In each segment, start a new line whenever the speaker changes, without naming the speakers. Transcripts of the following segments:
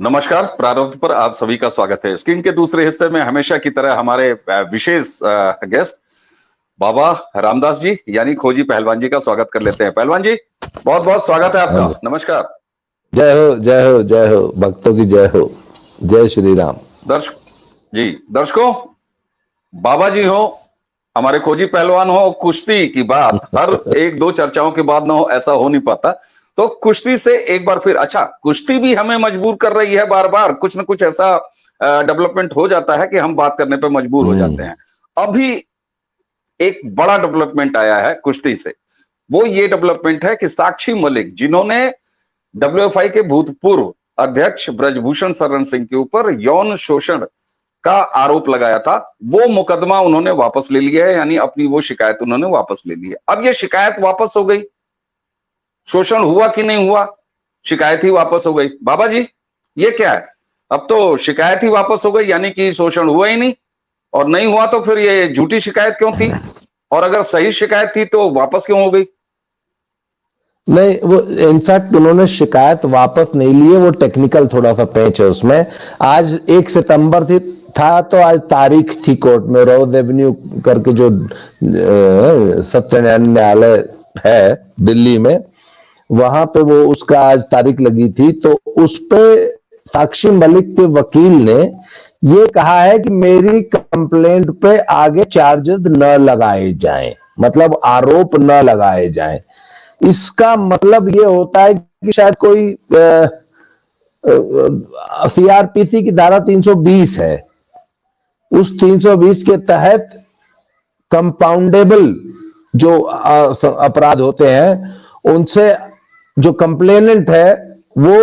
नमस्कार। प्रारंभ पर आप सभी का स्वागत है। स्क्रीन के दूसरे हिस्से में हमेशा की तरह हमारे विशेष गेस्ट बाबा रामदास जी यानी खोजी पहलवान जी का स्वागत कर लेते हैं। पहलवान जी, बहुत बहुत स्वागत है आपका। नमस्कार।
जय हो, जय हो, जय हो, भक्तों की जय हो। जय श्री राम।
दर्शकों, बाबा जी हो, हमारे खोजी पहलवान हो, कुश्ती की बात हर एक दो चर्चाओं के बाद ना हो, ऐसा हो नहीं पाता। तो कुश्ती से एक बार फिर, अच्छा, कुश्ती भी हमें मजबूर कर रही है, बार बार कुछ ना कुछ ऐसा डेवलपमेंट हो जाता है कि हम बात करने पे मजबूर हो जाते हैं। अभी एक बड़ा डेवलपमेंट आया है कुश्ती से। वो ये डेवलपमेंट है कि साक्षी मलिक, जिन्होंने डब्ल्यूएफआई के भूतपूर्व अध्यक्ष ब्रजभूषण शरण सिंह के ऊपर यौन शोषण का आरोप लगाया था, वो मुकदमा उन्होंने वापस ले लिया है, यानी अपनी वो शिकायत उन्होंने वापस ले ली है। अब ये शिकायत वापस हो गई। शोषण हुआ कि नहीं हुआ, शिकायत ही वापस हो गई। बाबा जी, ये क्या है? अब तो शिकायत ही वापस हो गई, यानी कि शोषण हुआ ही नहीं, और नहीं हुआ तो फिर ये झूठी शिकायत क्यों थी? और अगर सही शिकायत थी तो वापस क्यों हो गई?
नहीं, वो इनफैक्ट उन्होंने शिकायत वापस नहीं ली है। वो टेक्निकल थोड़ा सा पैच है उसमें। आज 1 सितंबर था तो आज तारीख थी कोर्ट में। रोज एवेन्यू करके जो सत्य न्यायालय है दिल्ली में, वहां पे वो उसका आज तारीख लगी थी। तो उस पे साक्षी मलिक के वकील ने ये कहा है कि मेरी कंप्लेंट पे आगे चार्जेस न लगाए जाएं, मतलब आरोप न लगाए जाएं। इसका मतलब ये होता है कि शायद कोई सीआरपीसी की धारा 320 है, उस 320 के तहत कंपाउंडेबल जो अपराध होते हैं, उनसे जो कंप्लेनेंट है वो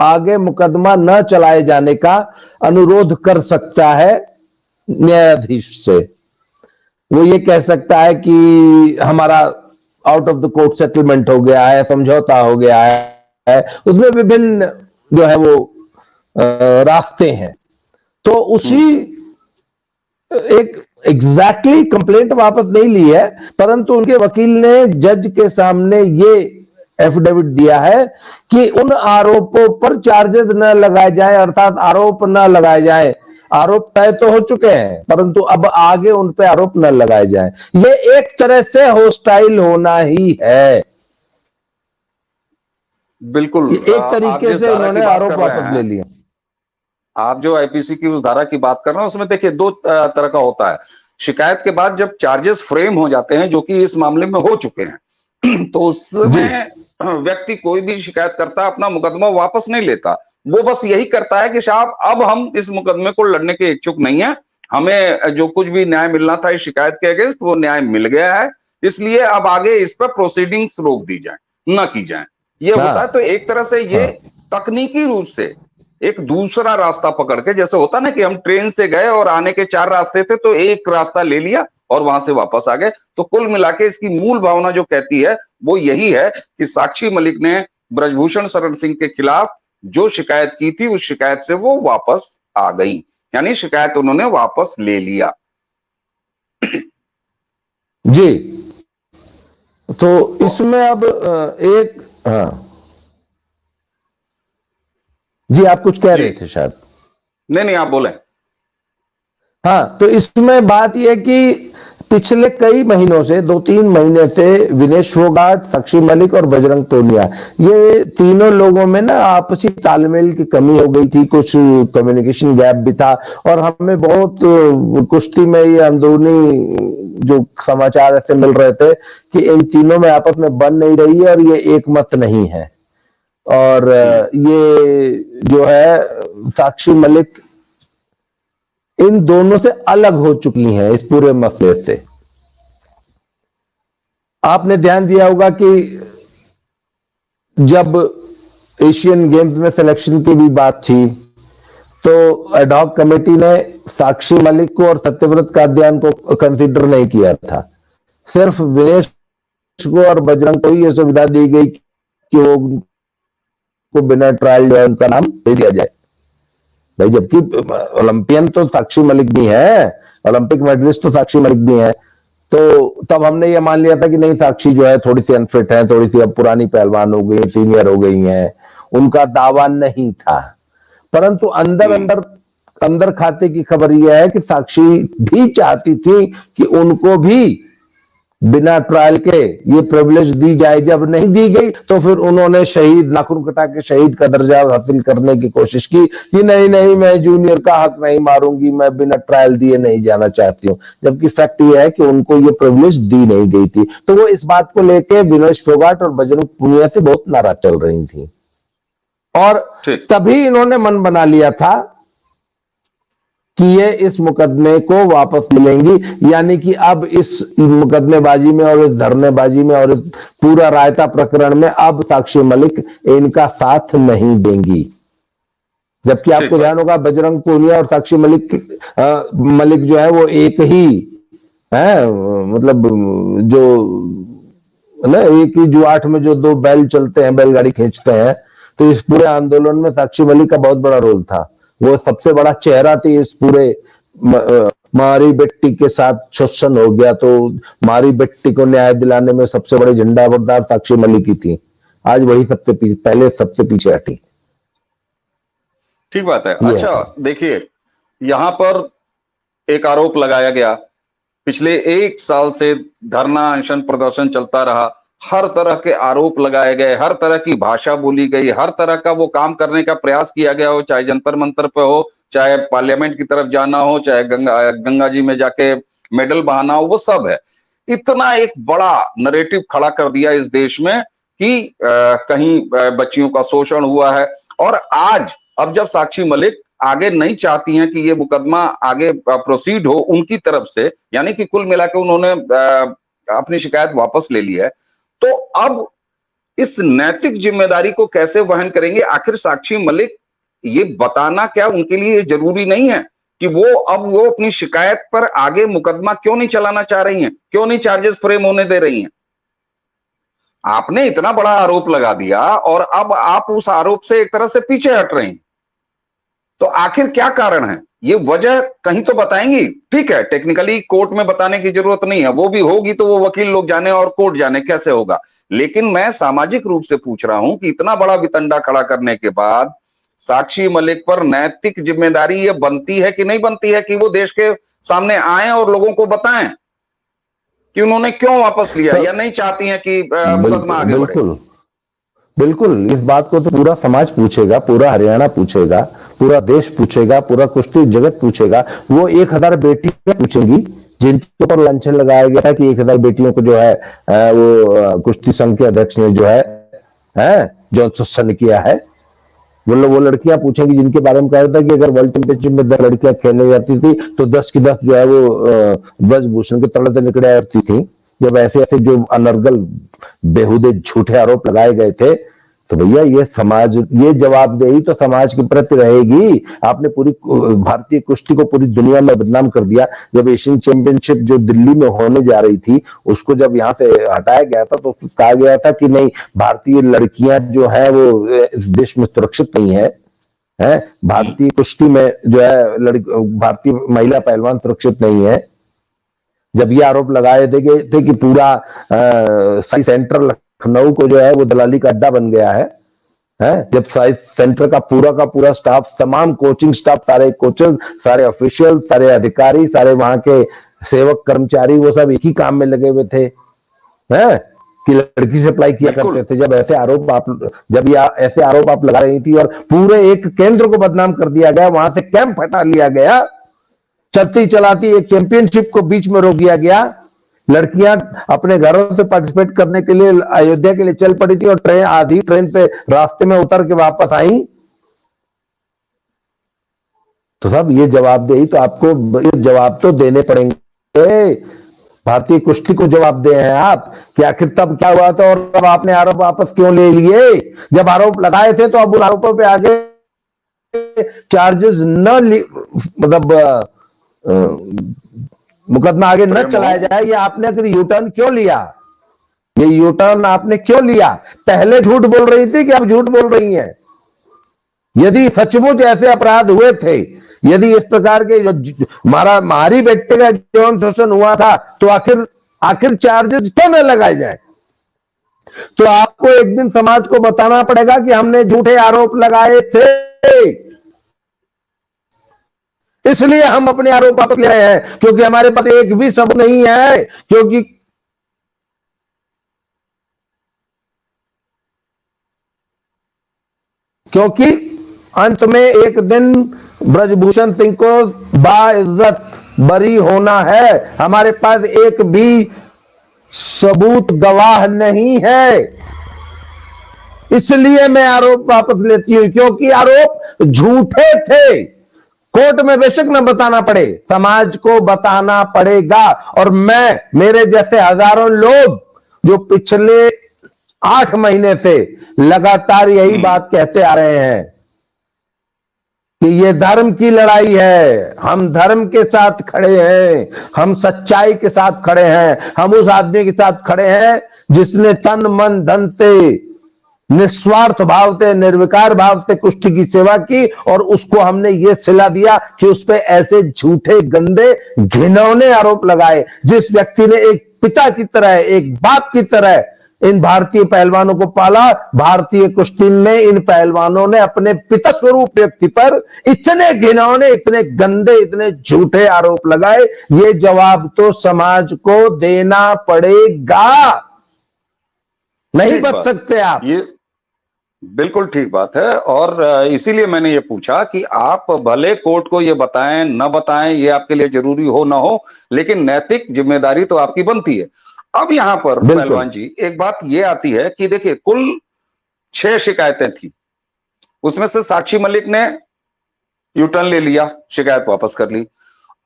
आगे मुकदमा न चलाए जाने का अनुरोध कर सकता है न्यायाधीश से। वो ये कह सकता है कि हमारा out of the court settlement हो गया है, समझौता हो गया है। उसमें विभिन्न जो है वो रास्ते हैं। तो उसी एक एग्जैक्टली कंप्लेंट वापस नहीं ली है, परंतु उनके वकील ने जज के सामने ये एफिडेविट दिया है कि उन आरोपों पर चार्जेस न लगाए जाए, अर्थात आरोप न लगाए जाए। आरोप तय तो हो चुके हैं, परंतु अब आगे उन पे आरोप न लगाए जाए। ये एक तरह से होस्टाइल होना ही है।
बिल्कुल।
एक तरीके से उन्होंने आरोप वापस ले लिया।
आप जो आईपीसी की उस धारा की बात कर रहे हैं, उसमें देखिए दो तरह का होता है। शिकायत के बाद जब चार्जेस फ्रेम हो जाते हैं, जो कि इस मामले में हो चुके हैं, तो उसमें व्यक्ति कोई भी शिकायत करता है, अपना मुकदमा वापस नहीं लेता। वो बस यही करता है कि साहब, अब हम इस मुकदमे को लड़ने के इच्छुक नहीं है, हमें जो कुछ भी न्याय मिलना था इस शिकायत के अगेंस्ट, वो न्याय मिल गया है, इसलिए अब आगे इस पर प्रोसीडिंग्स रोक दी जाए, न की जाए, ये होता है। तो एक तरह से ये तकनीकी रूप से एक दूसरा रास्ता पकड़ के, जैसे होता ना कि हम ट्रेन से गए और आने के 4 रास्ते थे, तो एक रास्ता ले लिया और वहां से वापस आ गए। तो कुल मिला के इसकी मूल भावना जो कहती है वो यही है कि साक्षी मलिक ने ब्रजभूषण शरण सिंह के खिलाफ जो शिकायत की थी, उस शिकायत से वो वापस आ गई, यानी शिकायत उन्होंने वापस ले लिया।
जी, तो इसमें अब एक जी, आप कुछ कह रहे थे शायद।
नहीं, आप बोले।
हाँ, तो इसमें बात यह कि पिछले कई महीनों से, 2-3 महीने से विनेश फोगाट, साक्षी मलिक और बजरंग पूनिया, ये तीनों लोगों में ना आपसी तालमेल की कमी हो गई थी, कुछ कम्युनिकेशन गैप भी था। और हमें बहुत कुश्ती में ये अंदरूनी जो समाचार ऐसे मिल रहे थे कि इन तीनों में आपस में बन नहीं रही है और ये एक मत नहीं है। और ये जो है साक्षी मलिक इन दोनों से अलग हो चुकी हैं इस पूरे मसले से। आपने ध्यान दिया होगा कि जब एशियन गेम्स में सिलेक्शन की भी बात थी, तो एडहॉक कमेटी ने साक्षी मलिक को और सत्यव्रत कादियान को कंसीडर नहीं किया था। सिर्फ विनेश को और बजरंग को ही यह सुविधा दी गई कि वो बिना ट्रायल जो है उनका नाम दे दिया जाए। भाई, जबकि ओलंपियन तो साक्षी मलिक भी है, ओलंपिक मेडलिस्ट तो साक्षी मलिक भी है। तो तब हमने ये मान लिया था कि नहीं, साक्षी जो है थोड़ी सी अनफिट है, थोड़ी सी अब पुरानी पहलवान हो गई, सीनियर हो गई हैं, उनका दावा नहीं था। परंतु अंदर अंदर अंदर खाते की खबर यह है कि साक्षी भी चाहती थी कि उनको भी बिना ट्रायल के ये प्रिविलेज दी जाए। जब नहीं दी गई तो फिर उन्होंने शहीद, नाखून कटा के शहीद का दर्जा हासिल करने की कोशिश की कि नहीं नहीं, मैं जूनियर का हक नहीं मारूंगी, मैं बिना ट्रायल दिए नहीं जाना चाहती हूं। जबकि फैक्ट ये है कि उनको ये प्रिविलेज दी नहीं गई थी। तो वो इस बात को लेके विनेश फोगाट और बजरंग पुनिया से बहुत नाराज चल रही थी, और तभी इन्होंने मन बना लिया था कि ये इस मुकदमे को वापस मिलेंगी, यानी कि अब इस मुकदमेबाजी में और इस धरनेबाजी में और इस पूरा रायता प्रकरण में अब साक्षी मलिक इनका साथ नहीं देंगी। जबकि आपको ध्यान होगा बजरंग पूनिया और साक्षी मलिक जो है वो एक ही है, मतलब जो ना एक ही जुआठ में जो दो बैल चलते हैं, बैलगाड़ी खींचते हैं। तो इस पूरे आंदोलन में साक्षी मलिक का बहुत बड़ा रोल था, वो सबसे बड़ा चेहरा थी इस पूरे। मारी बेट्टी के साथ शोषण हो गया तो मारी बेट्टी को न्याय दिलाने में सबसे बड़े झंडा बरदार साक्षी मलिक ही थी। आज वही सबसे पहले सबसे पीछे हटी।
ठीक बात है। अच्छा देखिए, यहां पर एक आरोप लगाया गया, पिछले 1 साल से धरना अनशन प्रदर्शन चलता रहा, हर तरह के आरोप लगाए गए, हर तरह की भाषा बोली गई, हर तरह का वो काम करने का प्रयास किया गया हो, चाहे जंतर मंतर पे हो, चाहे पार्लियामेंट की तरफ जाना हो, चाहे गंगा जी में जाके मेडल बहाना हो, वो सब है। इतना एक बड़ा नरेटिव खड़ा कर दिया इस देश में कि कहीं बच्चियों का शोषण हुआ है। और आज अब जब साक्षी मलिक आगे नहीं चाहती हैं कि ये मुकदमा आगे प्रोसीड हो उनकी तरफ से, यानी कि कुल मिलाकर उन्होंने अपनी शिकायत वापस ले ली है, तो अब इस नैतिक जिम्मेदारी को कैसे वहन करेंगे? आखिर साक्षी मलिक ये बताना क्या उनके लिए जरूरी नहीं है कि वो अपनी शिकायत पर आगे मुकदमा क्यों नहीं चलाना चाह रही हैं, क्यों नहीं चार्जेस फ्रेम होने दे रही हैं? आपने इतना बड़ा आरोप लगा दिया और अब आप उस आरोप से एक तरह से पीछे हट रहे हैं, तो आखिर क्या कारण है? ये वजह कहीं तो बताएंगी। ठीक है, टेक्निकली कोर्ट में बताने की जरूरत नहीं है, वो भी होगी तो वो वकील लोग जाने और कोर्ट जाने कैसे होगा। लेकिन मैं सामाजिक रूप से पूछ रहा हूं कि इतना बड़ा वितंडा खड़ा करने के बाद साक्षी मलिक पर नैतिक जिम्मेदारी ये बनती है कि नहीं बनती है कि वो देश के सामने आए और लोगों को बताएं कि उन्होंने क्यों वापस लिया, या नहीं चाहती हैं कि मुकदमा आगे बढ़े?
बिल्कुल, इस बात को तो पूरा समाज पूछेगा, पूरा हरियाणा पूछेगा, पूरा देश पूछेगा, पूरा कुश्ती जगत पूछेगा। वो 1000 बेटियां पूछेंगी जिनके ऊपर लांछन लगाया गया था कि 1000 बेटियों को जो है वो कुश्ती संघ के अध्यक्ष ने जो है जो शोषण किया है। वो लड़कियां पूछेंगी जिनके बारे में कहा था कि अगर वर्ल्ड चैंपियनशिप में 10 लड़कियां खेलने जाती थी तो 10 की 10 जो है वो ब्रजभूषण के तले निकले आती थी। जब ऐसे ऐसे जो अनर्गल बेहुदे झूठे आरोप लगाए गए थे, तो भैया ये समाज, ये जवाबदेही तो समाज के प्रति रहेगी। आपने पूरी भारतीय कुश्ती को पूरी दुनिया में बदनाम कर दिया। जब एशियन चैंपियनशिप जो दिल्ली में होने जा रही थी, उसको जब यहाँ से हटाया गया था तो कहा गया था कि नहीं, भारतीय लड़कियां जो है वो इस देश में सुरक्षित नहीं है, भारतीय कुश्ती में जो है भारतीय महिला पहलवान सुरक्षित नहीं है। जब ये आरोप लगाए थे कि पूरा साई सेंटर लखनऊ को जो है वो दलाली का अड्डा बन गया है, जब साई सेंटर का पूरा स्टाफ, तमाम कोचिंग स्टाफ, सारे कोचेस, सारे ऑफिशियल, सारे अधिकारी, सारे वहां के सेवक कर्मचारी, वो सब एक ही काम में लगे हुए थे, हैं कि लड़की से अप्लाई किया करते थे। जब ऐसे आरोप आप लगा रही थी और पूरे एक केंद्र को बदनाम कर दिया गया, वहां से कैंप हटा लिया गया, चलती चलाती एक चैंपियनशिप को बीच में रोक दिया गया, लड़कियां अपने घरों से पार्टिसिपेट करने के लिए अयोध्या के लिए चल पड़ी थी और आधी ट्रेन पे रास्ते में उतर के वापस आई। तो साहब ये जवाबदेही तो आपको, ये जवाब तो देने पड़ेंगे। भारतीय कुश्ती को जवाब दे हैं आप कि आखिर तब क्या हुआ था और अब आपने आरोप वापस क्यों ले लिए? जब आरोप लगाए थे तो अब उन आरोपों पे आगे चार्जेस मतलब मुकदमा आगे न चलाया जाए, ये आपने अगर यूटर्न क्यों लिया? ये यूटर्न आपने क्यों लिया? पहले झूठ बोल रही थी कि अब झूठ बोल रही हैं? यदि सचमुच ऐसे अपराध हुए थे, यदि इस प्रकार के जो मारी बेटे का यौन शोषण हुआ था, तो आखिर चार्जेस क्यों न लगाए जाए? तो आपको एक दिन समाज को बताना पड़ेगा कि हमने झूठे आरोप लगाए थे, इसलिए हम अपने आरोप वापस ले रहे हैं, क्योंकि हमारे पास एक भी सबूत नहीं है, क्योंकि अंत में एक दिन ब्रजभूषण सिंह को बाइज्जत बरी होना है। हमारे पास एक भी सबूत गवाह नहीं है, इसलिए मैं आरोप वापस लेती हूं, क्योंकि आरोप झूठे थे। कोर्ट में बेशक न बताना पड़े, समाज को बताना पड़ेगा। और मैं, मेरे जैसे हजारों लोग जो पिछले 8 महीने से लगातार यही बात कहते आ रहे हैं कि ये धर्म की लड़ाई है, हम धर्म के साथ खड़े हैं, हम सच्चाई के साथ खड़े हैं, हम उस आदमी के साथ खड़े हैं जिसने तन मन धन से, निस्वार्थ भाव से, निर्विकार भाव से कुष्ठी की सेवा की, और उसको हमने ये सिला दिया कि उस पे ऐसे झूठे, गंदे, घिनौने आरोप लगाए। जिस व्यक्ति ने एक पिता की तरह, एक बाप की तरह इन भारतीय पहलवानों को पाला, भारतीय कुश्ती में इन पहलवानों ने अपने पिता स्वरूप व्यक्ति पर इतने घिनौने, इतने गंदे, इतने झूठे आरोप लगाए। ये जवाब तो समाज को देना पड़ेगा, नहीं बच सकते आप।
ये बिल्कुल ठीक बात है, और इसीलिए मैंने ये पूछा कि आप भले कोर्ट को ये बताएं न बताएं, ये आपके लिए जरूरी हो ना हो, लेकिन नैतिक जिम्मेदारी तो आपकी बनती है। अब यहां पर पहलवान जी एक बात ये आती है कि देखिए, कुल 6 शिकायतें थी, उसमें से साक्षी मलिक ने यूटर्न ले लिया, शिकायत वापस कर ली।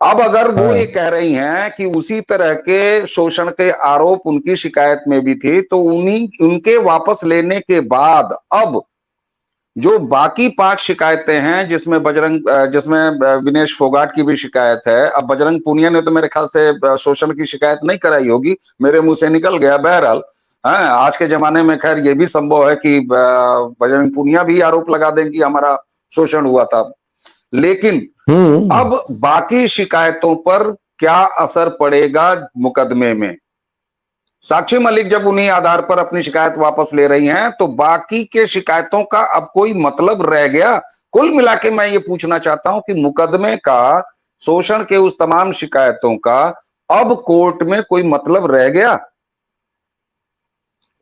अब अगर वो ये कह रही हैं कि उसी तरह के शोषण के आरोप उनकी शिकायत में भी थे, तो उनके वापस लेने के बाद अब जो बाकी 5 शिकायतें हैं, जिसमें विनेश फोगाट की भी शिकायत है। अब बजरंग पूनिया ने तो मेरे ख्याल से शोषण की शिकायत नहीं कराई होगी, मेरे मुंह से निकल गया। बहरहाल आज के जमाने में खैर ये भी संभव है कि बजरंग पूनिया भी आरोप लगा दें कि हमारा शोषण हुआ था। लेकिन अब बाकी शिकायतों पर क्या असर पड़ेगा मुकदमे में? साक्षी मलिक जब उन्हीं आधार पर अपनी शिकायत वापस ले रही हैं, तो बाकी के शिकायतों का अब कोई मतलब रह गया? कुल मिला के मैं ये पूछना चाहता हूं कि मुकदमे का, शोषण के उस तमाम शिकायतों का अब कोर्ट में कोई मतलब रह गया?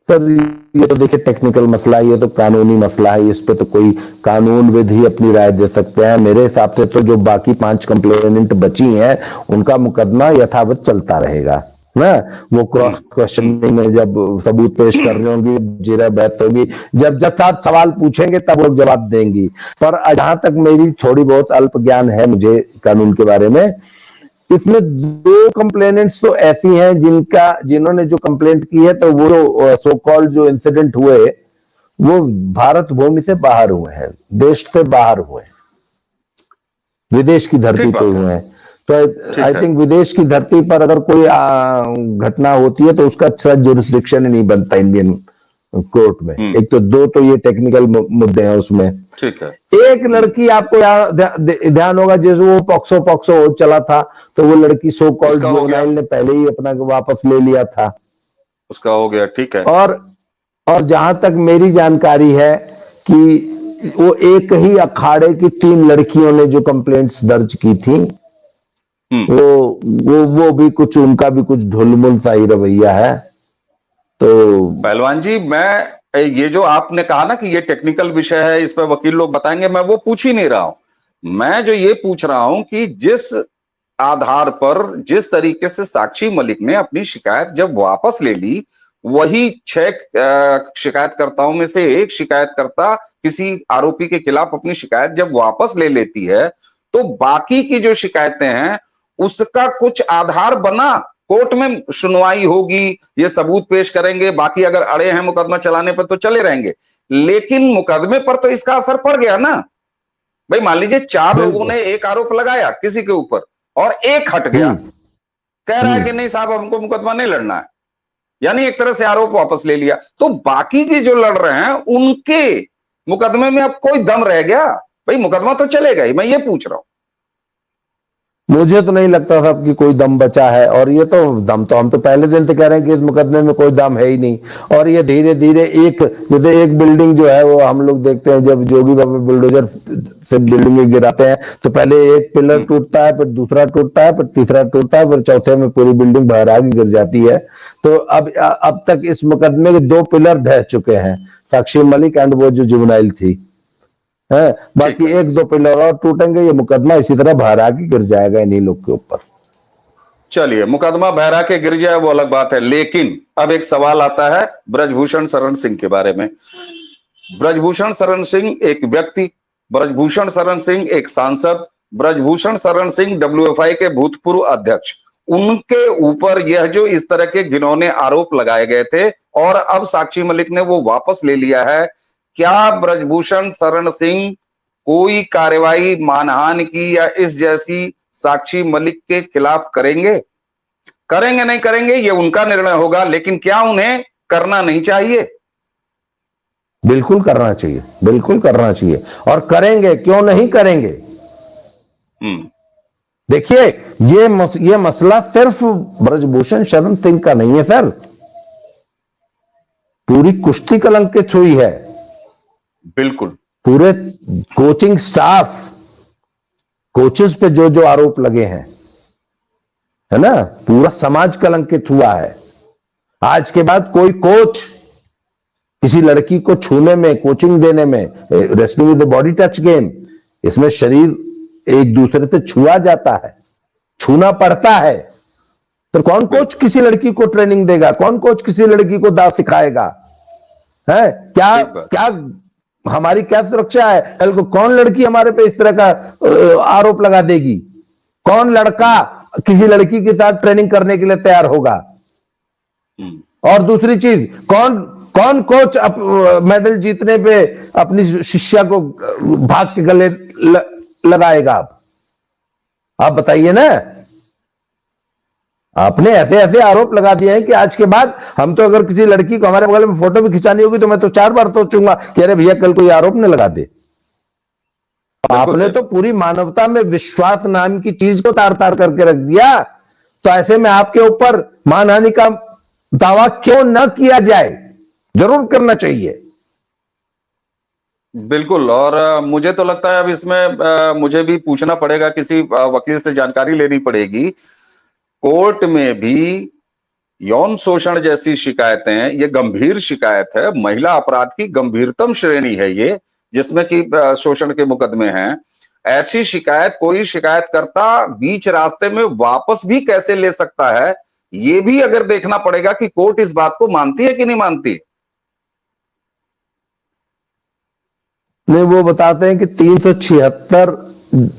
सर ये तो देखिए टेक्निकल मसला है, ये तो कानूनी मसला है, इस पे तो कोई कानूनविद ही अपनी राय दे सकते हैं। मेरे हिसाब से तो जो बाकी 5 कंप्लेनेंट बची हैं, उनका मुकदमा यथावत चलता रहेगा ना। वो क्रॉस क्वेश्चनिंग में जब सबूत पेश कर रही होंगी, जिरा बहस होगी, जब 7 सवाल पूछेंगे तब वो जवाब देंगी। पर जहां तक मेरी थोड़ी बहुत अल्प ज्ञान है मुझे कानून के बारे में, इसमें 2 कंप्लेनेंट्स तो ऐसी हैं जिन्होंने जो कंप्लेंट की है, तो वो सो कॉल्ड जो इंसिडेंट हुए वो भारत भूमि से बाहर हुए हैं, देश से बाहर हुए हैं, विदेश की धरती पर हुए हैं। तो आई थिंक विदेश की धरती पर अगर कोई घटना होती है तो उसका अच्छा जुरिस्डिक्शन नहीं बनता इंडियन कोर्ट में। एक तो 2 तो ये टेक्निकल मुद्दे हैं उसमें।
ठीक है।
एक लड़की आपको ध्यान होगा, जैसे वो पॉक्सो हो चला था, तो वो लड़की सो कॉल्ड जुवेनाइल ने पहले ही अपना वापस ले लिया था,
उसका हो गया। ठीक है।
और जहां तक मेरी जानकारी है कि वो एक ही अखाड़े की 3 लड़कियों ने जो कंप्लेंट्स दर्ज की थी, वो भी कुछ, उनका भी कुछ ढुलमुल सा ही रवैया है। तो
पहलवान जी, मैं ये जो आपने कहा ना कि ये टेक्निकल विषय है, इस पर वकील लोग बताएंगे, मैं वो पूछ ही नहीं रहा हूं। मैं जो ये पूछ रहा हूं कि जिस आधार पर, जिस तरीके से साक्षी मलिक ने अपनी शिकायत जब वापस ले ली, वही 6 शिकायतकर्ताओं में से एक शिकायतकर्ता किसी आरोपी के खिलाफ अपनी शिकायत जब वापस ले लेती है, तो बाकी की जो शिकायतें हैं उसका कुछ आधार बना। कोर्ट में सुनवाई होगी, ये सबूत पेश करेंगे, बाकी अगर अड़े हैं मुकदमा चलाने पर तो चले रहेंगे, लेकिन मुकदमे पर तो इसका असर पड़ गया ना भाई। मान लीजिए 4 लोगों ने एक आरोप लगाया किसी के ऊपर और एक हट गया, कह रहा है कि नहीं साहब हमको मुकदमा नहीं लड़ना है, यानी एक तरह से आरोप वापस ले लिया। तो बाकी के जो लड़ रहे हैं उनके मुकदमे में अब कोई दम रह गया? भाई मुकदमा तो चलेगा ही, मैं ये पूछ रहा हूं।
मुझे तो नहीं लगता साहब कि कोई दम बचा है, और ये तो दम तो हम तो पहले दिन से कह रहे हैं कि इस मुकदमे में कोई दम है ही नहीं। और ये धीरे धीरे एक बिल्डिंग जो है, वो हम लोग देखते हैं जब जोगी बाबा बुलडोजर से बिल्डिंग गिराते हैं तो पहले एक पिलर टूटता है, फिर दूसरा टूटता है, फिर तीसरा टूटता है, फिर चौथे में पूरी बिल्डिंग बहरा के गिर जाती है। तो अब तक इस मुकदमे के 2 पिलर ढह चुके हैं, साक्षी मलिक एंड वो जो जुवेनाइल थी है। बाकी 1-2 पिलर और टूटेंगे, ये मुकदमा इसी तरह बहरा के गिर जाएगा इन्हीं लोग के ऊपर।
चलिए, मुकदमा बहरा के गिर जाए वो अलग बात है, लेकिन अब एक सवाल आता है ब्रजभूषण शरण सिंह के बारे में। ब्रजभूषण शरण सिंह एक व्यक्ति, ब्रजभूषण शरण सिंह एक सांसद, ब्रजभूषण शरण सिंह डब्ल्यूएफआई के भूतपूर्व अध्यक्ष, उनके ऊपर यह जो इस तरह के घिनौने आरोप लगाए गए थे और अब साक्षी मलिक ने वो वापस ले लिया है, क्या ब्रजभूषण शरण सिंह कोई कार्रवाई मानहानि की या इस जैसी साक्षी मलिक के खिलाफ करेंगे? करेंगे नहीं करेंगे ये उनका निर्णय होगा, लेकिन क्या उन्हें करना नहीं चाहिए?
बिल्कुल करना चाहिए, बिल्कुल करना चाहिए, और करेंगे, क्यों नहीं करेंगे। देखिए, ये मसला सिर्फ ब्रजभूषण शरण सिंह का नहीं है सर, पूरी कुश्ती कलंकित हुई है।
बिल्कुल,
पूरे कोचिंग स्टाफ, कोचेस पे जो जो आरोप लगे हैं, है ना, पूरा समाज कलंकित हुआ है। आज के बाद कोई कोच किसी लड़की को छूने में, कोचिंग देने में, wrestling with the body touch game, इसमें शरीर एक दूसरे से छुआ जाता है, छूना पड़ता है, तो कौन कोच किसी लड़की को ट्रेनिंग देगा? कौन कोच किसी लड़की को दांव सिखाएगा? है क्या हमारी क्या सुरक्षा है? कल को कौन लड़की हमारे पे इस तरह का आरोप लगा देगी? कौन लड़का किसी लड़की के साथ ट्रेनिंग करने के लिए तैयार होगा? और दूसरी चीज, कौन कोच मेडल जीतने पे अपनी शिष्या को भाग के गले लगाएगा? आप बताइए ना। आपने ऐसे ऐसे आरोप लगा दिए हैं कि आज के बाद हम तो अगर किसी लड़की को हमारे बगल में फोटो भी खिंचानी होगी तो मैं तो 4 बार सोचूंगा कि अरे भैया कल कोई आरोप न लगा दे। आपने तो पूरी मानवता में विश्वास नाम की चीज को तार तार करके रख दिया, तो ऐसे में आपके ऊपर मानहानि का दावा क्यों न किया जाए? जरूर करना चाहिए।
बिल्कुल, और मुझे तो लगता है अब इसमें मुझे भी पूछना पड़ेगा, किसी वकील से जानकारी लेनी पड़ेगी। कोर्ट में भी यौन शोषण जैसी शिकायतें, ये गंभीर शिकायत है, महिला अपराध की गंभीरतम श्रेणी है ये, जिसमें कि शोषण के मुकदमे हैं। ऐसी शिकायत कोई शिकायतकर्ता बीच रास्ते में वापस भी कैसे ले सकता है, ये भी अगर देखना पड़ेगा कि कोर्ट इस बात को मानती है कि नहीं मानती।
नहीं, वो बताते हैं कि 376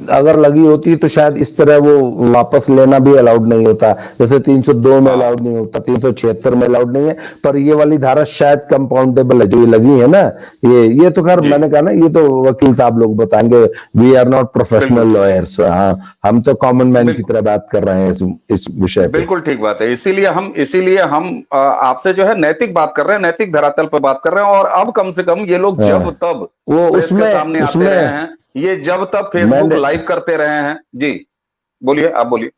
अगर लगी होती तो शायद इस तरह वो वापस लेना भी अलाउड नहीं होता, जैसे 302 में अलाउड नहीं होता, 376 में अलाउड नहीं है। पर ये वाली धारा शायद कंपाउंडेबल है जो ये लगी है ना, ये तो खैर मैंने कहा ना, ये तो वकील साहब लोग बताएंगे, we are not professional lawyers. हाँ, हम तो कॉमन मैन की तरह बात कर रहे हैं इस विषय पे।
बिल्कुल ठीक बात है, इसीलिए हम आपसे जो है नैतिक बात कर रहे हैं, नैतिक धरातल पर बात कर रहे हैं। और अब कम से कम ये लोग जब तब
वो
उसमें सामने आते रहे हैं, ये जब तब फेसबुक लाइव करते रहे हैं। जी बोलिए, आप बोलिए।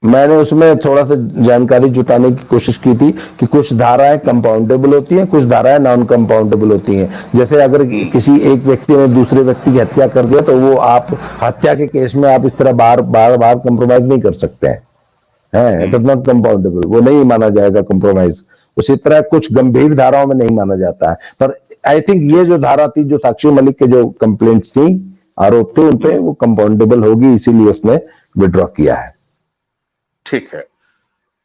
मैंने उसमें थोड़ा सा जानकारी जुटाने की कोशिश की थी कि कुछ धाराएं कंपाउंडेबल होती हैं, कुछ धाराएं नॉन कंपाउंडेबल होती हैं। जैसे अगर किसी एक व्यक्ति ने दूसरे व्यक्ति की हत्या कर दिया तो वो आप हत्या के केस में आप इस तरह बार बार कंप्रोमाइज नहीं कर सकते हैं, इट इज नॉट कंपाउंडेबल, वो नहीं माना जाएगा कंप्रोमाइज। उसी तरह कुछ गंभीर धाराओं में नहीं माना जाता है। पर आई थिंक ये जो धारा थी, जो साक्षी मलिक के जो कंप्लेंट्स थी, आरोप थे, उन पे वो कंपाउंडेबल होगी, इसीलिए उसने विड्रॉ किया है।
ठीक है,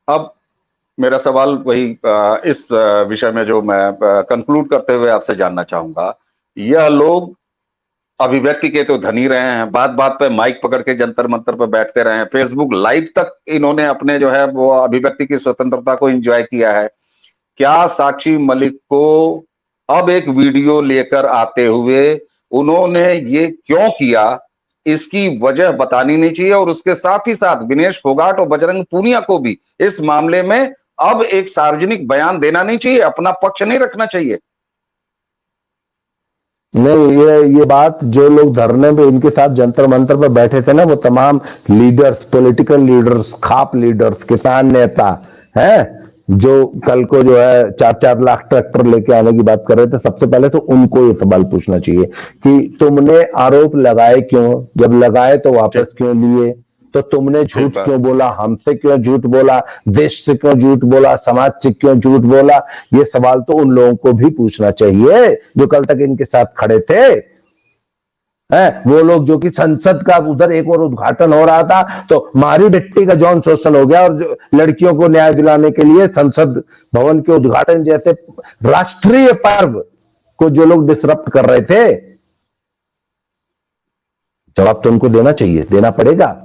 अब मेरा सवाल वही इस विषय में जो मैं कंक्लूड करते हुए आपसे जानना चाहूंगा, यह लोग अभिव्यक्ति के तो धनी रहे हैं, बात बात पे माइक पकड़ के जंतर मंतर पे बैठते रहे हैं, फेसबुक लाइव तक इन्होंने अपने जो है वो अभिव्यक्ति की स्वतंत्रता को एंजॉय किया है। क्या साक्षी मलिक को अब एक वीडियो लेकर आते हुए उन्होंने ये क्यों किया, इसकी वजह बतानी नहीं चाहिए? और उसके साथ ही साथ विनेश फोगाट और बजरंग पूनिया को भी इस मामले में अब एक सार्वजनिक बयान देना नहीं चाहिए, अपना पक्ष नहीं रखना चाहिए?
नहीं, ये बात जो लोग धरने पे इनके साथ जंतर मंतर पे बैठे थे ना, वो तमाम लीडर्स, पॉलिटिकल लीडर्स, खाप लीडर्स, किसान नेता हैं, जो कल को जो है 4-4 लाख ट्रैक्टर लेके आने की बात कर रहे थे, सबसे पहले तो उनको ये सवाल पूछना चाहिए कि तुमने आरोप लगाए क्यों, जब लगाए तो वापस क्यों लिए, तो तुमने झूठ क्यों बोला, हमसे क्यों झूठ बोला, देश से क्यों झूठ बोला, समाज से क्यों झूठ बोला। ये सवाल तो उन लोगों को भी पूछना चाहिए जो कल तक इनके साथ खड़े थे। वो लोग जो कि संसद का उधर एक और उद्घाटन हो रहा था तो मारी बेटी का जौन शोषण हो गया, और जो लड़कियों को न्याय दिलाने के लिए संसद भवन के उद्घाटन जैसे राष्ट्रीय पर्व को जो लोग डिसरप्ट कर रहे थे, जवाब तो उनको देना चाहिए, देना पड़ेगा।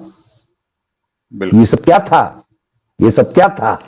ये सब क्या था, ये सब क्या था।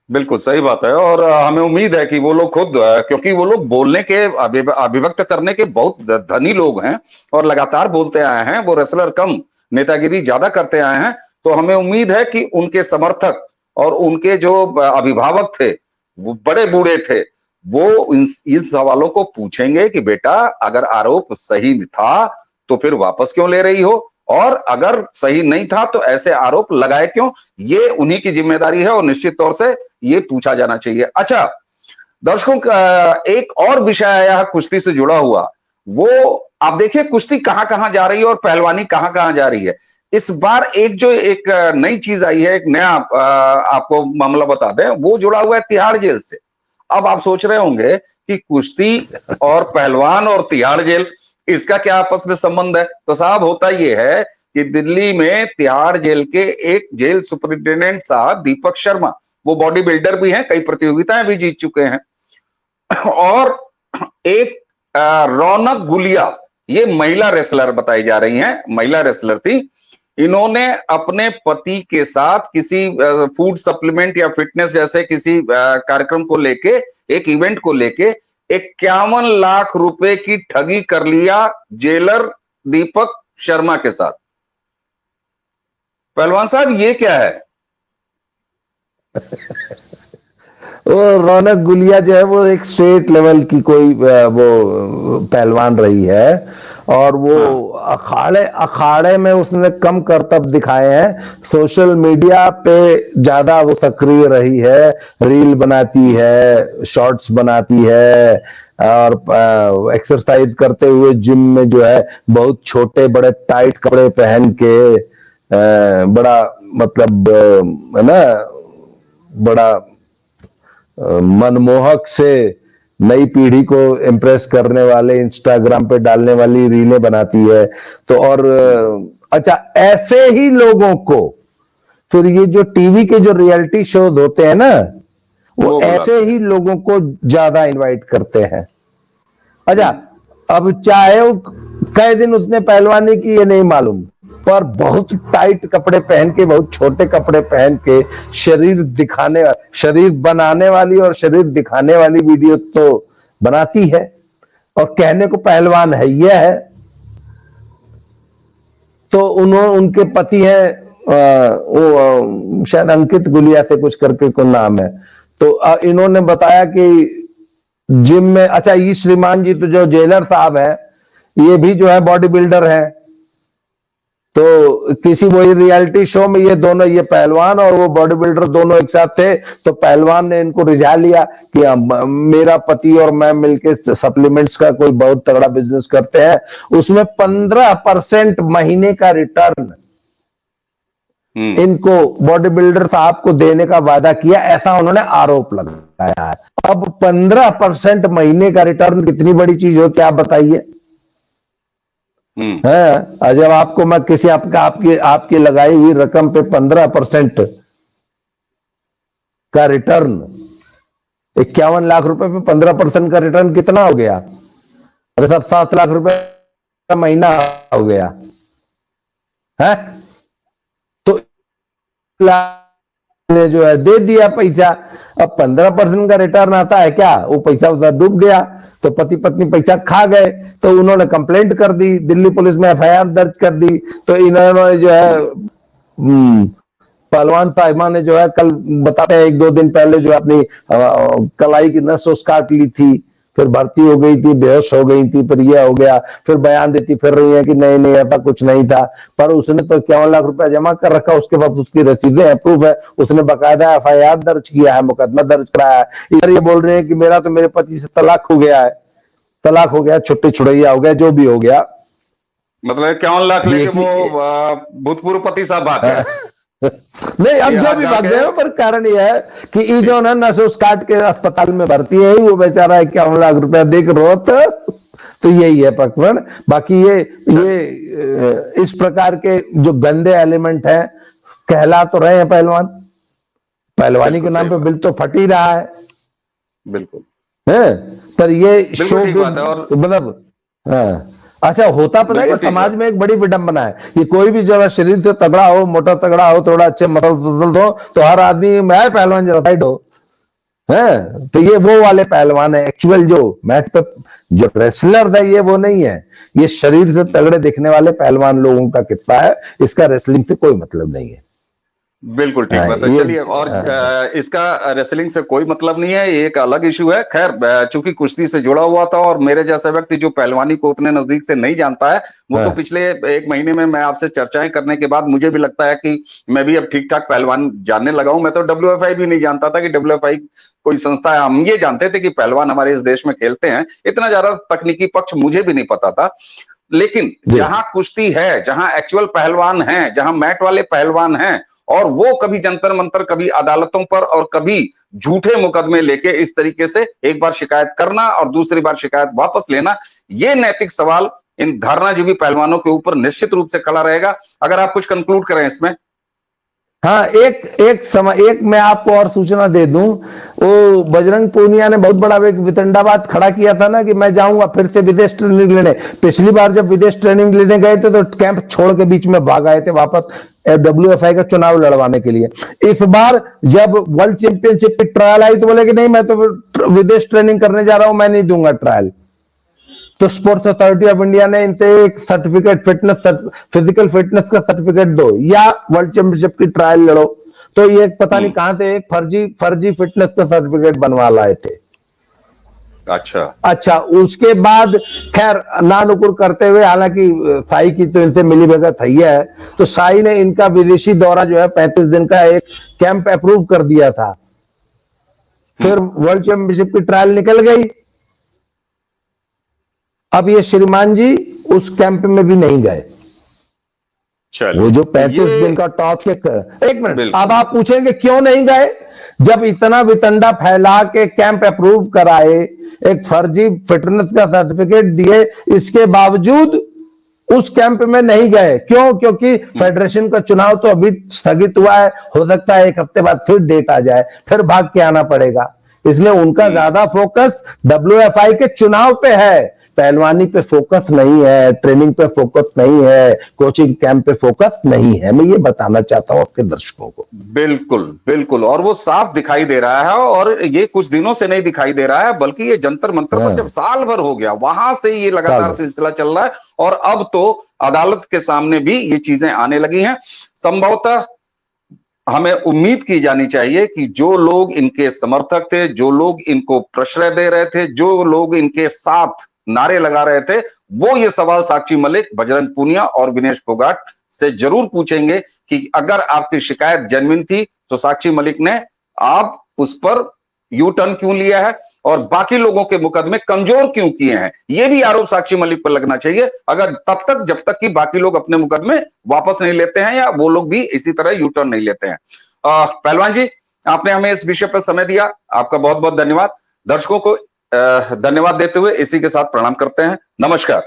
बिल्कुल सही बात है। और हमें उम्मीद है कि वो लोग खुद, क्योंकि वो लोग बोलने के, अभिव्यक्त करने के बहुत धनी लोग हैं और लगातार बोलते आए हैं, वो रेसलर कम नेतागिरी ज्यादा करते आए हैं, तो हमें उम्मीद है कि उनके समर्थक और उनके जो अभिभावक थे, वो बड़े बूढ़े थे, वो इन सवालों को पूछेंगे कि बेटा अगर आरोप सही था तो फिर वापस क्यों ले रही हो, और अगर सही नहीं था तो ऐसे आरोप लगाए क्यों। ये उन्हीं की जिम्मेदारी है और निश्चित तौर से ये पूछा जाना चाहिए। अच्छा दर्शकों, एक और विषय आया है कुश्ती से जुड़ा हुआ, वो आप देखिए कुश्ती कहां कहां जा रही है और पहलवानी कहां कहां जा रही है। इस बार एक नई चीज आई है, एक नया आपको मामला बता दें, वो जुड़ा हुआ है तिहाड़ जेल से। अब आप सोच रहे होंगे कि कुश्ती और पहलवान और तिहाड़ जेल, इसका क्या आपस में संबंध है। तो साहब होता यह है कि दिल्ली में तिहाड़ जेल के एक जेल सुपरिंटेंडेंट साहब दीपक शर्मा, वो बॉडी बिल्डर भी हैं, कई प्रतियोगिताएं भी जीत चुके हैं, और एक रौनक गुलिया, ये महिला रेसलर बताई जा रही हैं, महिला रेसलर थी। इन्होंने अपने पति के साथ किसी फूड सप्लीमेंट या फिटनेस जैसे किसी कार्यक्रम को लेके, एक इवेंट को लेके 51 लाख रुपए की ठगी कर लिया जेलर दीपक शर्मा के साथ। पहलवान साहब ये क्या है?
वो रौनक गुलिया जो है वो एक स्टेट लेवल की कोई वो पहलवान रही है, और वो अखाड़े में उसने कम करतब दिखाए हैं। सोशल मीडिया पे ज्यादा वो सक्रिय रही है, रील बनाती है, शॉर्ट्स बनाती है, और एक्सरसाइज करते हुए जिम में जो है बहुत छोटे बड़े टाइट कपड़े पहन के, बड़ा मतलब है ना, बड़ा मनमोहक से नई पीढ़ी को इम्प्रेस करने वाले, इंस्टाग्राम पे डालने वाली रीलें बनाती है। तो और अच्छा, ऐसे ही लोगों को फिर ये जो टीवी के जो रियलिटी शोज होते हैं ना, वो ऐसे ही लोगों को ज्यादा इनवाइट करते हैं। अच्छा, अब चाहे वो कई दिन उसने पहलवानी की ये नहीं मालूम, पर बहुत टाइट कपड़े पहन के, बहुत छोटे कपड़े पहन के शरीर बनाने वाली और शरीर दिखाने वाली वीडियो तो बनाती है, और कहने को पहलवान है यह है। तो उनके पति हैं वो शायद अंकित गुलिया से कुछ करके कोई नाम है। तो इन्होंने बताया कि जिम में, अच्छा ये श्रीमान जी तो जो जेलर साहब है, ये भी जो है बॉडी बिल्डर है। तो किसी वही रियलिटी शो में ये दोनों, ये पहलवान और वो बॉडी बिल्डर दोनों एक साथ थे, तो पहलवान ने इनको रिझा लिया कि मेरा पति और मैं मिलके सप्लीमेंट्स का कोई बहुत तगड़ा बिजनेस करते हैं, उसमें 15% महीने का रिटर्न इनको बॉडी बिल्डर साहब को देने का वादा किया, ऐसा उन्होंने आरोप लगाया है। अब 15% महीने का रिटर्न कितनी बड़ी चीज हो, क्या बताइए। है, जब आपको मैं किसी आपकी लगाई हुई रकम पे 15% का रिटर्न, 51 लाख रुपए पे 15% का रिटर्न कितना हो गया? अरे सब 7 लाख रुपए का महीना हो गया है। तो ने जो है दे दिया पैसा। अब 15% का रिटर्न आता है क्या, वो पैसा उधर डूब गया, तो पति पत्नी पैसा खा गए। तो उन्होंने कंप्लेंट कर दी, दिल्ली पुलिस में एफआईआर दर्ज कर दी। तो इन्होंने जो है पहलवान साहिबा ने जो है, कल बताते हैं 1-2 दिन पहले जो अपनी कलाई की नस काट ली थी, फिर भर्ती हो गई थी, बेहोश हो गई थी, फिर यह हो गया, फिर बयान देती फिर रही है कि नहीं नहीं ऐसा कुछ नहीं था। पर उसने तो 51 लाख रुपया जमा कर रखा, उसके बाद उसकी रसीदें अप्रूव है, उसने बकायदा FIR दर्ज किया है, मुकदमा दर्ज कराया है। इधर ये बोल रहे हैं कि मेरा तो मेरे पति से तलाक हो गया है, तलाक हो गया, छुट्टी छुड़ैया हो गया, जो भी हो गया।
मतलब 51 लाख लेके वो भूतपूर्व पति साहब भाग गए।
नहीं, अब जो भी भाग गए, पर कारण यह है कि ये जो ना नसोस काट के अस्पताल में भर्ती है, वो बेचारा 51 लाख रुपया देख रोत, तो यही है प्रकरण। बाकी ये इस प्रकार के जो गंदे एलिमेंट हैं, कहला तो रहे हैं पहलवान, पहलवानी के नाम पे बिल तो फट ही रहा है,
बिल्कुल
है, पर ये शो
और
मतलब अच्छा होता पता है कि समाज में एक बड़ी विडंबना है, ये कोई भी जरा शरीर से तगड़ा हो, मोटा तगड़ा हो, थोड़ा अच्छे मसल हो, तो हर आदमी मैं पहलवान जरा साइड हो, है, तो ये वो वाले पहलवान है। एक्चुअल जो मैच पे जो रेसलर है, ये वो नहीं है, ये शरीर से तगड़े दिखने वाले पहलवान लोगों का किस्सा है, इसका रेसलिंग से कोई मतलब नहीं है।
बिल्कुल ठीक बात है। चलिए, और इसका रेसलिंग से कोई मतलब नहीं है, ये एक अलग इशू है। खैर, चूंकि कुश्ती से जुड़ा हुआ था और मेरे जैसा व्यक्ति जो पहलवानी को उतने नजदीक से नहीं जानता है, वो तो पिछले 1 महीने में मैं आपसे चर्चाएं करने के बाद मुझे भी लगता है कि मैं भी अब ठीक ठाक पहलवान जानने लगा हूं। मैं तो WFI भी नहीं जानता था कि WFI कोई संस्था है। हम ये जानते थे कि पहलवान हमारे इस देश में खेलते हैं, इतना ज्यादा तकनीकी पक्ष मुझे भी नहीं पता था। लेकिन जहां कुश्ती है, जहां एक्चुअल पहलवान हैं, जहां मैट वाले पहलवान हैं, और वो कभी जंतर मंतर, कभी अदालतों पर और कभी झूठे मुकदमे लेके इस तरीके से एक बार शिकायत करना और दूसरी बार शिकायत वापस लेना, ये नैतिक सवाल इन धारणाजीवी पहलवानों के ऊपर निश्चित रूप से खड़ा रहेगा। अगर आप कुछ कंक्लूड करें इसमें।
हाँ, एक मैं आपको और सूचना दे दूं, वो बजरंग पूनिया ने बहुत बड़ा एक वितंडावाद खड़ा किया था ना कि मैं जाऊंगा फिर से विदेश ट्रेनिंग लेने। पिछली बार जब विदेश ट्रेनिंग लेने गए थे तो कैंप छोड़ के बीच में भाग आए थे वापस WFI का चुनाव लड़वाने के लिए। इस बार जब वर्ल्ड चैंपियनशिप की ट्रायल आई तो बोले कि नहीं, मैं तो विदेश ट्रेनिंग करने जा रहा हूं, मैं नहीं दूंगा ट्रायल। तो स्पोर्ट्स अथॉरिटी ऑफ इंडिया ने इनसे एक सर्टिफिकेट, फिजिकल फिटनेस का सर्टिफिकेट दो या वर्ल्ड चैंपियनशिप की ट्रायल लड़ो। तो ये पता नहीं कहां से एक फर्जी फिटनेस का सर्टिफिकेट बनवा लाए थे। अच्छा, उसके बाद खैर नानुकुर करते हुए, हालांकि साई की तो इनसे मिली भगत है, तो साई ने इनका विदेशी दौरा जो है 35 दिन का एक कैंप अप्रूव कर दिया था। फिर वर्ल्ड चैंपियनशिप की ट्रायल निकल गई, अब ये श्रीमान जी उस कैंप में भी नहीं गए। वो जो 35 दिन का टॉप के, एक मिनट, अब आप पूछेंगे क्यों नहीं गए? जब इतना वितंडा फैला के कैंप अप्रूव कराए, एक फर्जी फिटनेस का सर्टिफिकेट दिए, इसके बावजूद उस कैंप में नहीं गए। क्यों? क्योंकि फेडरेशन का चुनाव तो अभी स्थगित हुआ है, हो सकता है 1 हफ्ते बाद फिर डेट आ जाए, फिर भाग के आना पड़ेगा। इसलिए उनका ज्यादा फोकस WFI के चुनाव पे है, पहलवानी पे फोकस नहीं है, ट्रेनिंग पे फोकस नहीं है, कोचिंग कैंप पे फोकस नहीं है। मैं ये बताना चाहता हूं आपके दर्शकों को।
बिल्कुल बिल्कुल, और वो साफ दिखाई दे रहा है, और ये कुछ दिनों से नहीं दिखाई दे रहा है, बल्कि ये जंतर मंतर पर जब साल भर हो गया, वहां से ये लगातार सिलसिला चल रहा है, और अब तो अदालत के सामने भी ये चीजें आने लगी हैं। संभवतः हमें उम्मीद की जानी चाहिए कि जो लोग इनके समर्थक थे, जो लोग इनको प्रश्रय दे रहे थे, जो लोग इनके साथ नारे लगा रहे थे, वो ये सवाल साक्षी मलिक, बजरंग पूनिया और विनेश फोगाट से जरूर पूछेंगे कि अगर आपकी शिकायत जेन्युइन थी तो साक्षी मलिक ने आप उस पर यू टर्न क्यों लिया है और बाकी लोगों के मुकदमे कमजोर क्यों किए हैं। ये भी आरोप साक्षी मलिक पर लगना चाहिए, अगर तब तक जब तक कि बाकी लोग अपने मुकदमे वापस नहीं लेते हैं या वो लोग भी इसी तरह यू टर्न नहीं लेते हैं। पहलवान जी, आपने हमें इस विषय पर समय दिया, आपका बहुत बहुत धन्यवाद। दर्शकों को धन्यवाद देते हुए इसी के साथ प्रणाम करते हैं। नमस्कार।